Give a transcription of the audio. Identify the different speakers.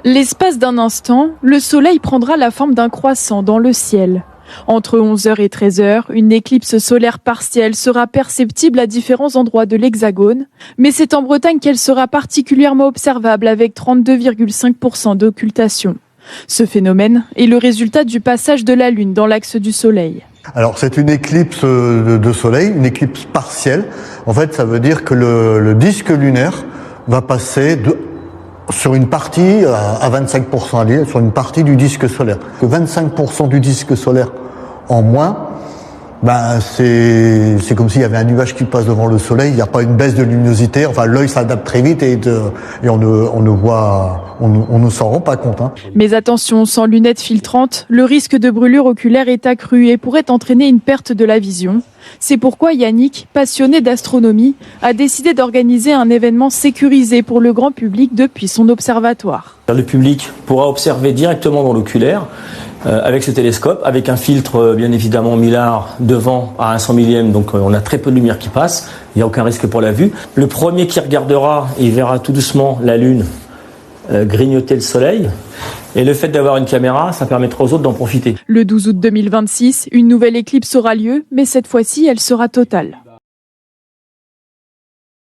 Speaker 1: L'espace d'un instant, le soleil prendra la forme d'un croissant dans le ciel. Entre 11h et 13h, une éclipse solaire partielle sera perceptible à différents endroits de l'Hexagone, mais c'est en Bretagne qu'elle sera particulièrement observable avec 32,5% d'occultation. Ce phénomène est le résultat du passage de la Lune dans l'axe du Soleil.
Speaker 2: Alors c'est une éclipse de soleil, une éclipse partielle. En fait, ça veut dire que le disque lunaire va passer sur une partie à 25%, sur une partie du disque solaire. Que 25% du disque solaire en moins, c'est comme s'il y avait un nuage qui passe devant le soleil. Il n'y a pas une baisse de luminosité. Enfin, l'œil s'adapte très vite et on ne s'en rend pas compte.
Speaker 1: Mais attention, sans lunettes filtrantes, le risque de brûlure oculaire est accru et pourrait entraîner une perte de la vision. C'est pourquoi Yannick, passionné d'astronomie, a décidé d'organiser un événement sécurisé pour le grand public depuis son observatoire.
Speaker 3: Le public pourra observer directement dans l'oculaire avec ce télescope, avec un filtre bien évidemment Millard devant à un 100 millième, donc on a très peu de lumière qui passe, il n'y a aucun risque pour la vue. Le premier qui regardera, il verra tout doucement la Lune grignoter le soleil. Et le fait d'avoir une caméra, ça permettra aux autres d'en profiter.
Speaker 1: Le 12 août 2026, une nouvelle éclipse aura lieu, mais cette fois-ci, elle sera totale.